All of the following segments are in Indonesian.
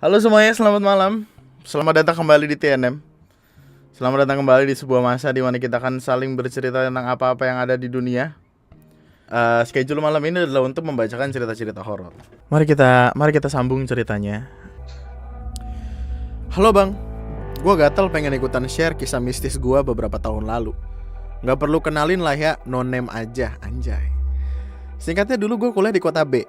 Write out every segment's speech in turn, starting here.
Halo semuanya, selamat malam. Selamat datang kembali di TNM. Selamat datang kembali di sebuah masa di mana kita akan saling bercerita tentang apa-apa yang ada di dunia. Schedule malam ini adalah untuk membacakan cerita-cerita horor. Mari kita sambung ceritanya. Halo bang, gue gatel pengen ikutan share kisah mistis gue beberapa tahun lalu. Gak perlu kenalin lah ya, no name aja, anjay. Singkatnya dulu gue kuliah di kota B.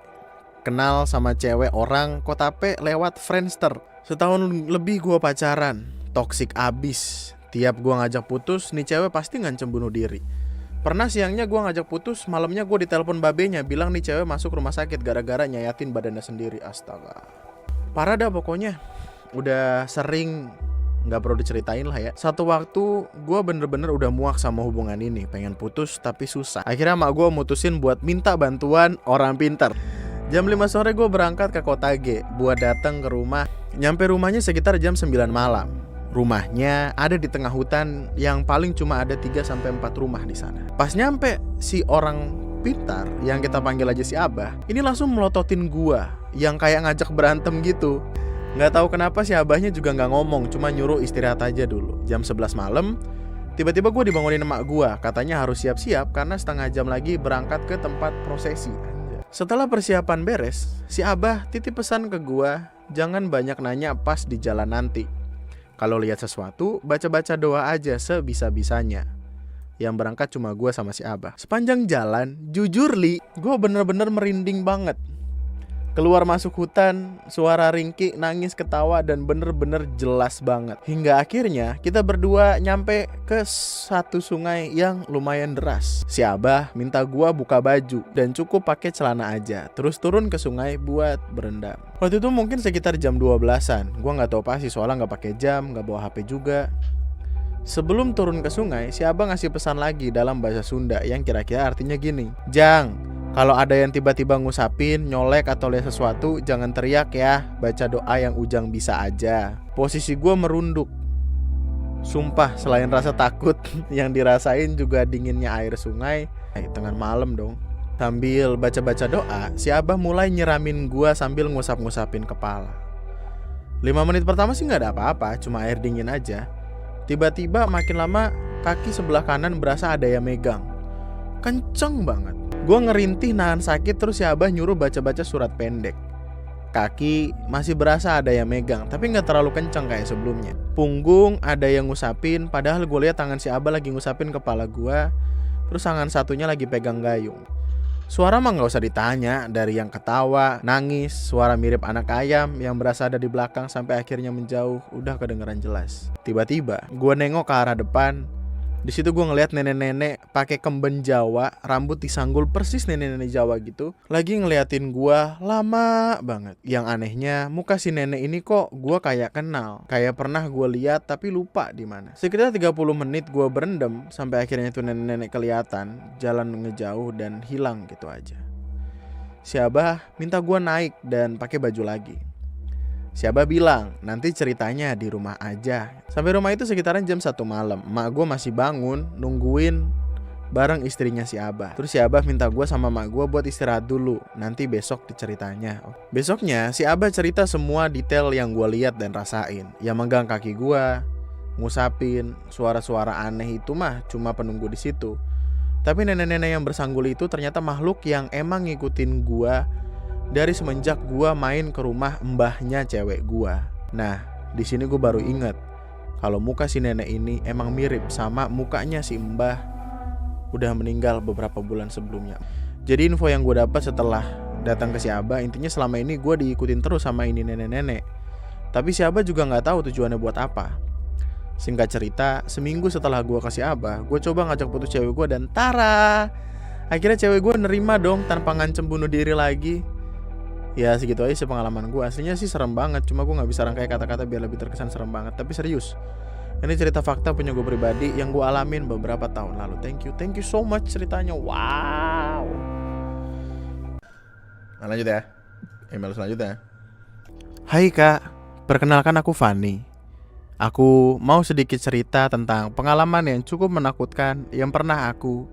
Kenal sama cewek orang kota P lewat Friendster. Setahun lebih gue pacaran, toksik abis. Tiap gue ngajak putus, nih cewek pasti ngancem bunuh diri. Pernah siangnya gue ngajak putus, malamnya gue ditelepon babenya bilang nih cewek masuk rumah sakit gara-gara nyayatin badannya sendiri. Astaga, parah dah pokoknya. Udah sering, gak perlu diceritain lah ya. Satu waktu gue bener-bener udah muak sama hubungan ini, pengen putus tapi susah. Akhirnya mak gue mutusin buat minta bantuan orang pintar. Jam 5 sore gue berangkat ke kota G buat datang ke rumah. Nyampe rumahnya sekitar jam 9 malam. Rumahnya ada di tengah hutan yang paling cuma ada 3-4 rumah di sana. Pas nyampe, si orang pintar yang kita panggil aja si Abah ini langsung melototin gue yang kayak ngajak berantem gitu. Gak tahu kenapa si Abahnya juga gak ngomong, cuma nyuruh istirahat aja dulu. Jam 11 malam, tiba-tiba gue dibangunin emak gue. Katanya harus siap-siap karena setengah jam lagi berangkat ke tempat prosesi. Setelah persiapan beres, si Abah titip pesan ke gua, jangan banyak nanya pas di jalan nanti. Kalau lihat sesuatu, baca-baca doa aja sebisa-bisanya. Yang berangkat cuma gua sama si Abah. Sepanjang jalan, jujur Li, gua bener-bener merinding banget. Keluar masuk hutan, suara ringki, nangis, ketawa, dan bener-bener jelas banget. Hingga akhirnya kita berdua nyampe ke satu sungai yang lumayan deras. Si Abah minta gua buka baju dan cukup pakai celana aja. Terus turun ke sungai buat berendam. Waktu itu mungkin sekitar jam 12-an. Gua nggak tahu pasti soalnya nggak pakai jam, nggak bawa HP juga. Sebelum turun ke sungai, si Abah ngasih pesan lagi dalam bahasa Sunda yang kira-kira artinya gini. Jang, kalau ada yang tiba-tiba ngusapin, nyolek atau lihat sesuatu, jangan teriak ya. Baca doa yang ujang bisa aja. Posisi gue merunduk. Sumpah, selain rasa takut, yang dirasain juga dinginnya air sungai. Tengah malam dong. Sambil baca-baca doa, si Abah mulai nyiramin gue sambil ngusap-ngusapin kepala. 5 menit pertama sih gak ada apa-apa, cuma air dingin aja. Tiba-tiba makin lama, kaki sebelah kanan berasa ada yang megang. Kenceng banget. Gue ngerintih nahan sakit, terus si Abah nyuruh baca-baca surat pendek. Kaki masih berasa ada yang megang, tapi gak terlalu kencang kayak sebelumnya. Punggung ada yang ngusapin, padahal gue lihat tangan si Abah lagi ngusapin kepala gue. Terus tangan satunya lagi pegang gayung. Suara mah gak usah ditanya, dari yang ketawa, nangis, suara mirip anak ayam yang berasa ada di belakang sampai akhirnya menjauh, udah kedengeran jelas. Tiba-tiba gue nengok ke arah depan. Di situ gue ngeliat nenek-nenek pakai kemben Jawa, rambut disanggul persis nenek-nenek Jawa gitu, lagi ngeliatin gue lama banget. Yang anehnya, muka si nenek ini kok gue kayak kenal, kayak pernah gue lihat tapi lupa di mana. Sekitar 30 menit gue berendam sampai akhirnya itu nenek-nenek kelihatan, jalan ngejauh dan hilang gitu aja. Si Abah minta gue naik dan pakai baju lagi. Si Abah bilang, nanti ceritanya di rumah aja. Sampai rumah itu sekitaran jam 1 malam. Mak gue masih bangun, nungguin bareng istrinya si Abah. Terus si Abah minta gue sama mak gue buat istirahat dulu. Nanti besok diceritanya. Besoknya si Abah cerita semua detail yang gue lihat dan rasain. Yang megang kaki gue, ngusapin, suara-suara aneh itu mah cuma penunggu di situ. Tapi nenek-nenek yang bersanggul itu ternyata makhluk yang emang ngikutin gue dari semenjak gua main ke rumah mbahnya cewek gua. Nah, di sini gua baru inget kalau muka si nenek ini emang mirip sama mukanya si mbah udah meninggal beberapa bulan sebelumnya. Jadi info yang gua dapat setelah datang ke si Abah, intinya selama ini gua diikutin terus sama ini nenek-nenek. Tapi si Abah juga nggak tahu tujuannya buat apa. Singkat cerita, seminggu setelah gua ke si Abah, gua coba ngajak putus cewek gua dan tara, akhirnya cewek gua nerima dong tanpa ngancem bunuh diri lagi. Ya segitu aja sih pengalaman gue. Aslinya sih serem banget, cuma gue gak bisa rangkai kata-kata biar lebih terkesan serem banget. Tapi serius, ini cerita fakta punya gue pribadi yang gue alamin beberapa tahun lalu. Thank you so much ceritanya. Wow. Nah, lanjut ya. Email selanjutnya. Hai kak, perkenalkan aku Fanny. Aku mau sedikit cerita tentang pengalaman yang cukup menakutkan yang pernah aku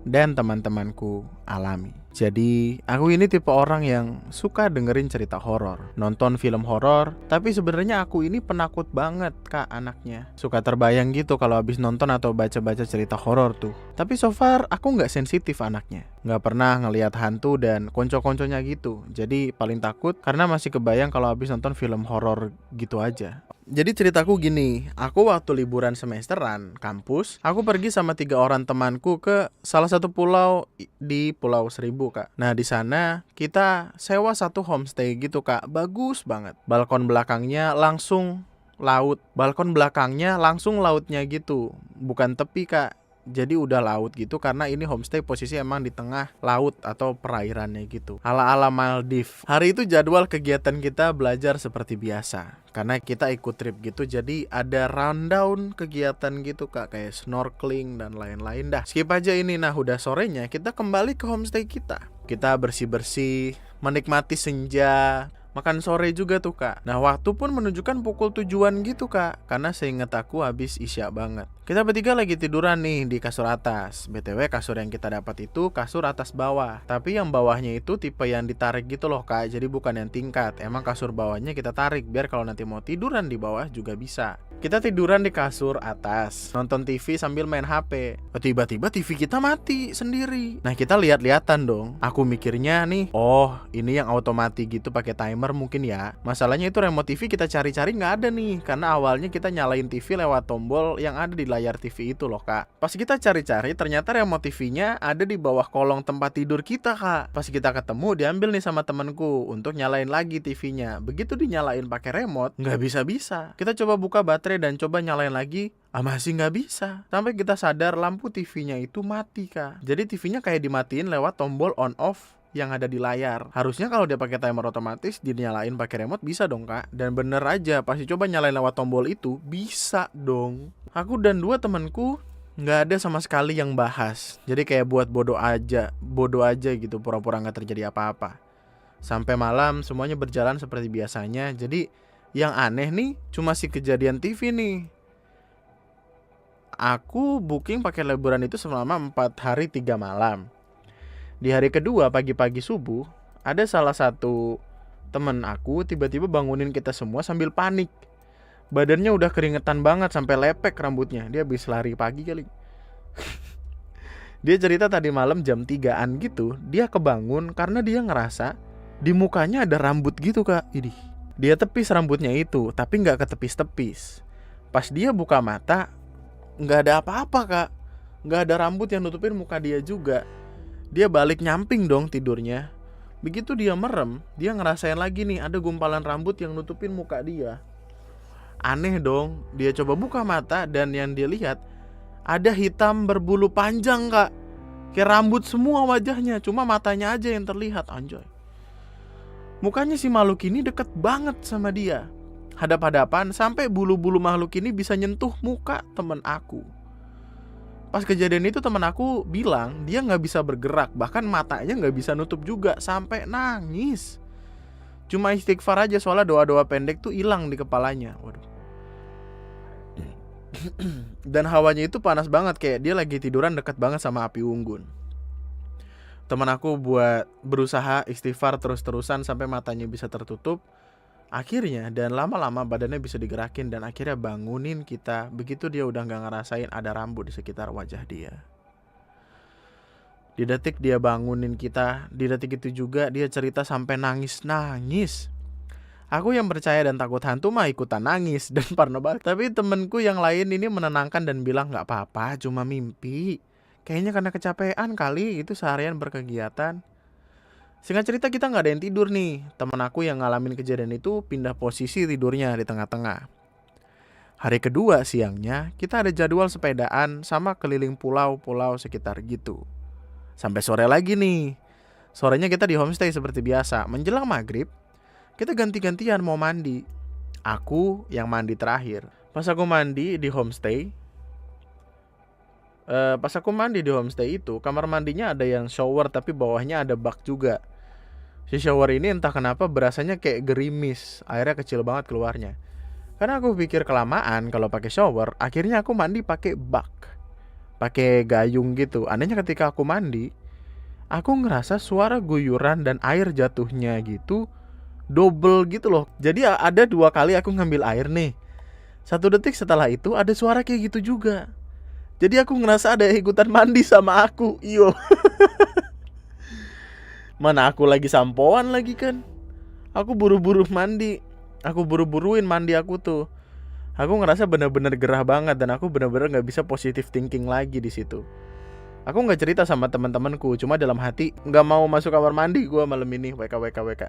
dan teman-temanku alami. Jadi, aku ini tipe orang yang suka dengerin cerita horor, nonton film horor, tapi sebenarnya aku ini penakut banget, Kak, anaknya. Suka terbayang gitu kalau habis nonton atau baca-baca cerita horor tuh. Tapi so far aku nggak sensitif anaknya. Nggak pernah ngelihat hantu dan konco-konconya gitu. Jadi paling takut karena masih kebayang kalau habis nonton film horor gitu aja. Jadi ceritaku gini, aku waktu liburan semesteran kampus, aku pergi sama 3 orang temanku ke salah satu pulau di Pulau Seribu, Kak. Nah, di sana kita sewa satu homestay gitu, Kak. Bagus banget. Balkon belakangnya langsung laut. Balkon belakangnya langsung lautnya gitu. Bukan tepi, Kak. Jadi udah laut gitu karena ini homestay posisi emang di tengah laut atau perairannya gitu. Ala-ala Maldives. Hari itu jadwal kegiatan kita belajar seperti biasa. Karena kita ikut trip gitu, jadi ada rundown kegiatan gitu, Kak, kayak snorkeling dan lain-lain dah. Skip aja ini. Nah, udah sorenya kita kembali ke homestay kita. Kita bersih-bersih, menikmati senja, makan sore juga tuh, Kak. Nah, waktu pun menunjukkan pukul tujuan gitu, Kak. Karena seingat aku habis isya banget. Kita bertiga lagi tiduran nih di kasur atas. BTW kasur yang kita dapat itu kasur atas bawah. Tapi yang bawahnya itu tipe yang ditarik gitu loh, Kak. Jadi bukan yang tingkat. Emang kasur bawahnya kita tarik biar kalau nanti mau tiduran di bawah juga bisa. Kita tiduran di kasur atas, nonton TV sambil main HP. Tiba-tiba TV kita mati sendiri. Nah, kita lihat-lihatan dong. Aku mikirnya nih, oh ini yang otomatis gitu pakai timer mungkin ya. Masalahnya itu remote TV kita cari-cari nggak ada nih. Karena awalnya kita nyalain TV lewat tombol yang ada di layar TV itu loh, Kak. Pas kita cari-cari ternyata remote TV-nya ada di bawah kolong tempat tidur kita, Kak. Pas kita ketemu diambil nih sama temenku untuk nyalain lagi TV-nya. Begitu dinyalain pakai remote, nggak bisa-bisa. Kita coba buka baterai dan coba nyalain lagi, masih nggak bisa. Sampai kita sadar lampu TV-nya itu mati, Kak. Jadi TV-nya kayak dimatiin lewat tombol on off yang ada di layar. Harusnya kalau dia pakai timer otomatis dinyalain pakai remote bisa dong, Kak. Dan bener aja pasti coba nyalain lewat tombol itu bisa dong. Aku dan 2 temanku nggak ada sama sekali yang bahas. Jadi kayak buat bodoh aja gitu, pura-pura nggak terjadi apa-apa. Sampai malam semuanya berjalan seperti biasanya. Jadi yang aneh nih cuma si kejadian TV nih. Aku booking pakai liburan itu selama 4 hari 3 malam. Di hari kedua pagi-pagi subuh, ada salah satu temen aku tiba-tiba bangunin kita semua sambil panik. Badannya udah keringetan banget sampai lepek rambutnya. Dia habis lari pagi kali. Dia cerita tadi malam jam 3-an gitu, dia kebangun karena dia ngerasa di mukanya ada rambut gitu, Kak. Idih. Dia tepis rambutnya itu, tapi gak ketepis-tepis. Pas dia buka mata, gak ada apa-apa, Kak. Gak ada rambut yang nutupin muka dia juga. Dia balik nyamping dong tidurnya. Begitu dia merem, dia ngerasain lagi nih ada gumpalan rambut yang nutupin muka dia. Aneh dong. Dia coba buka mata dan yang dia lihat ada hitam berbulu panjang, Kak. Kayak rambut semua wajahnya, cuma matanya aja yang terlihat, anjay. Mukanya si makhluk ini deket banget sama dia. Hadap-hadapan sampai bulu-bulu makhluk ini bisa nyentuh muka temen aku. Pas kejadian itu temen aku bilang dia gak bisa bergerak, bahkan matanya gak bisa nutup juga, sampai nangis. Cuma istighfar aja soalnya doa-doa pendek tuh hilang di kepalanya. Waduh. Dan hawanya itu panas banget, kayak dia lagi tiduran deket banget sama api unggun. Teman aku buat berusaha istighfar terus-terusan sampai matanya bisa tertutup. Akhirnya dan lama-lama badannya bisa digerakin dan akhirnya bangunin kita. Begitu dia udah gak ngerasain ada rambut di sekitar wajah dia. Di detik dia bangunin kita, di detik itu juga dia cerita sampai nangis-nangis. Aku yang percaya dan takut hantu mah ikutan nangis dan parno banget. Tapi temenku yang lain ini menenangkan dan bilang gak apa-apa, cuma mimpi. Kayaknya karena kecapean kali, itu seharian berkegiatan. Singkat cerita kita gak ada yang tidur nih. Temen aku yang ngalamin kejadian itu pindah posisi tidurnya di tengah-tengah. Hari kedua siangnya kita ada jadwal sepedaan sama keliling pulau-pulau sekitar gitu. Sampai sore lagi nih. Sorenya kita di homestay seperti biasa. Menjelang maghrib kita ganti-gantian mau mandi. Aku yang mandi terakhir. Pas aku mandi di homestay itu kamar mandinya ada yang shower tapi bawahnya ada bak juga. Si shower ini entah kenapa berasanya kayak gerimis, airnya kecil banget keluarnya. Karena aku pikir kelamaan kalau pakai shower, akhirnya aku mandi pakai bak, pakai gayung gitu. Anehnya ketika aku mandi aku ngerasa suara guyuran dan air jatuhnya gitu double gitu loh. Jadi ada 2 kali aku ngambil air nih. 1 detik setelah itu ada suara kayak gitu juga. Jadi aku ngerasa ada ikutan mandi sama aku. Iyo. Mana aku lagi sampoan lagi kan. Aku buru-buru mandi. Aku buru-buruin mandi aku tuh. Aku ngerasa bener-bener gerah banget dan aku bener-bener nggak bisa positive thinking lagi di situ. Aku nggak cerita sama teman-temanku, cuma dalam hati nggak mau masuk kamar mandi gue malam ini. WK.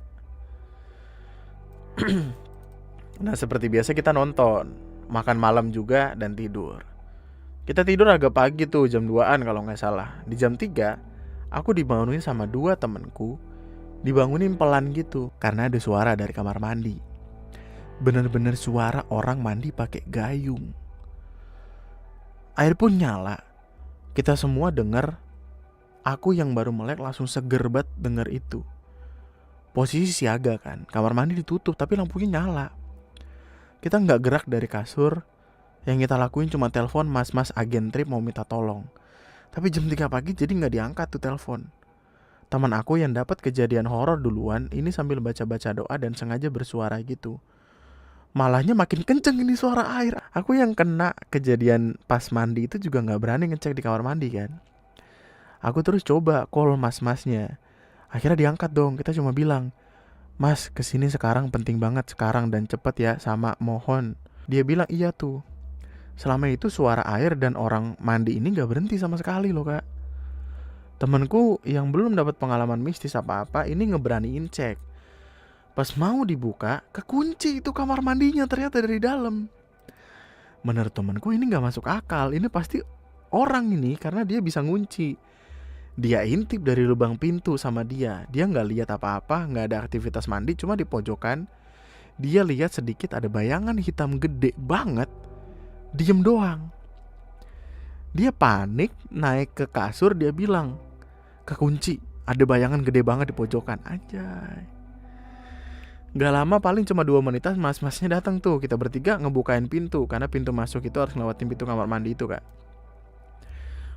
Nah seperti biasa kita nonton, makan malam juga dan tidur. Kita tidur agak pagi tuh, jam 2-an kalau nggak salah. Di jam 3 aku dibangunin sama 2 temenku. Dibangunin pelan gitu karena ada suara dari kamar mandi. Bener-bener suara orang mandi pakai gayung. Air pun nyala. Kita semua denger. Aku yang baru melek langsung seger banget denger itu. Posisi siaga kan, kamar mandi ditutup tapi lampunya nyala. Kita gak gerak dari kasur. Yang kita lakuin cuma telepon mas-mas agen trip mau minta tolong. Tapi jam 3 pagi jadi gak diangkat tuh telepon. Teman aku yang dapat kejadian horor duluan ini sambil baca-baca doa dan sengaja bersuara gitu. Malahnya makin kenceng ini suara air. Aku yang kena kejadian pas mandi itu juga gak berani ngecek di kamar mandi kan. Aku terus coba call mas-masnya. Akhirnya diangkat dong. Kita cuma bilang, "Mas, kesini sekarang, penting banget sekarang dan cepet ya, sama mohon." Dia bilang iya tuh. Selama itu suara air dan orang mandi ini gak berhenti sama sekali loh kak. Temenku yang belum dapat pengalaman mistis apa-apa ini ngeberaniin cek. Pas mau dibuka, kekunci itu kamar mandinya ternyata dari dalam. Menurut temenku ini gak masuk akal. Ini pasti orang ini karena dia bisa ngunci. Dia intip dari lubang pintu sama dia. Dia gak lihat apa-apa, gak ada aktivitas mandi, cuma di pojokan. Dia lihat sedikit ada bayangan hitam gede banget. Diem doang. Dia panik, naik ke kasur, dia bilang, "Kekunci, ada bayangan gede banget di pojokan." Anjay. Gak lama, paling cuma 2 menitan mas-masnya datang tuh. Kita bertiga ngebukain pintu, karena pintu masuk itu harus ngelewatin pintu kamar mandi itu kak.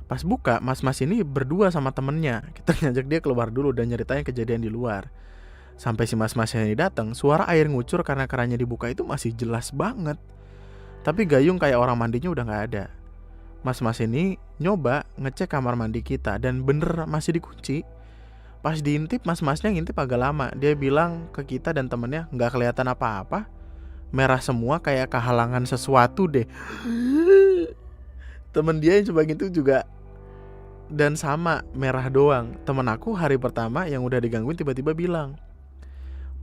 Pas buka, mas-mas ini berdua sama temennya. Kita ngajak dia keluar dulu dan nyeritain kejadian di luar. Sampai si mas-masnya ini datang, suara air ngucur karena kerannya dibuka itu masih jelas banget. Tapi gayung kayak orang mandinya udah gak ada. Mas-mas ini nyoba ngecek kamar mandi kita dan bener masih dikunci. Pas diintip, mas-masnya ngintip agak lama. Dia bilang ke kita dan temennya gak kelihatan apa-apa. Merah semua kayak kehalangan sesuatu deh. Temen dia yang coba gitu juga dan sama, merah doang. Temen aku hari pertama yang udah digangguin tiba-tiba bilang,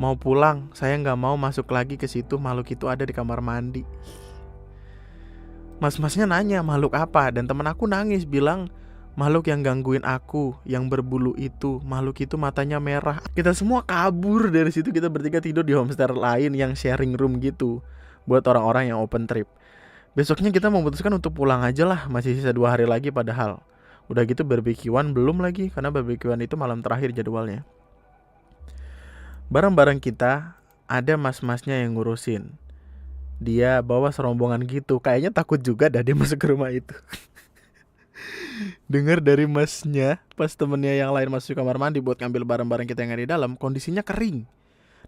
"Mau pulang, saya gak mau masuk lagi ke situ, makhluk itu ada di kamar mandi." Mas-masnya nanya makhluk apa, dan temen aku nangis bilang, "Makhluk yang gangguin aku, yang berbulu itu, makhluk itu matanya merah." Kita semua kabur dari situ. Kita bertiga tidur di homestay lain yang sharing room gitu, buat orang-orang yang open trip. Besoknya kita memutuskan untuk pulang aja lah, masih sisa 2 hari lagi padahal. Udah gitu barbekyuan belum lagi, karena barbekyuan itu malam terakhir jadwalnya. Barang-barang kita ada mas-masnya yang ngurusin. Dia bawa serombongan gitu, kayaknya takut juga dah dia masuk ke rumah itu. Dengar dari masnya, pas temennya yang lain masuk kamar mandi buat ngambil barang-barang kita yang ada di dalam, kondisinya kering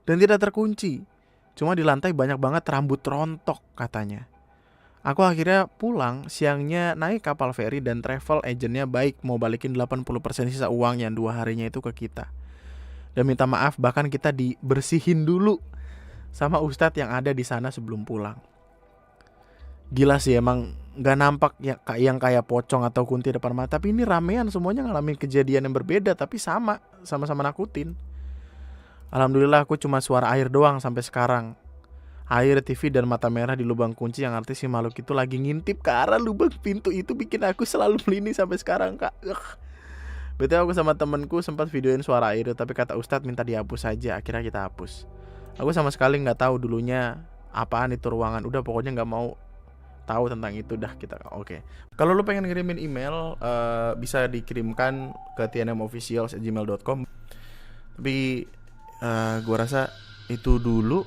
dan tidak terkunci. Cuma di lantai banyak banget rambut rontok katanya. Aku akhirnya pulang, siangnya naik kapal feri dan travel agentnya baik mau balikin 80% sisa uang yang 2 harinya itu ke kita. Dan minta maaf, bahkan kita dibersihin dulu sama ustadz yang ada di sana sebelum pulang. Gila sih, emang gak nampak yang kayak pocong atau kunti depan mata. Tapi ini ramean, semuanya ngalamin kejadian yang berbeda tapi sama-sama nakutin. Alhamdulillah aku cuma suara air doang sampai sekarang. Air, TV, dan mata merah di lubang kunci yang arti si makhluk itu lagi ngintip ke arah lubang pintu itu bikin aku selalu merinding sampai sekarang kak. Betul, aku sama temenku sempat videoin suara air, tapi kata ustadz minta dihapus saja. Akhirnya kita hapus. Aku sama sekali nggak tahu dulunya apaan itu ruangan. Udah pokoknya nggak mau tahu tentang itu dah kita. Oke. Kalau lu pengen ngirimin email bisa dikirimkan ke tnmofficials@gmail.com. Tapi gua rasa itu dulu.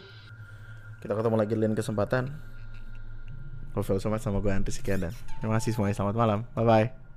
Kita ketemu lagi di lain kesempatan. Kalau sama gue Andri sekian dan terima kasih semuanya. Selamat malam. Bye bye.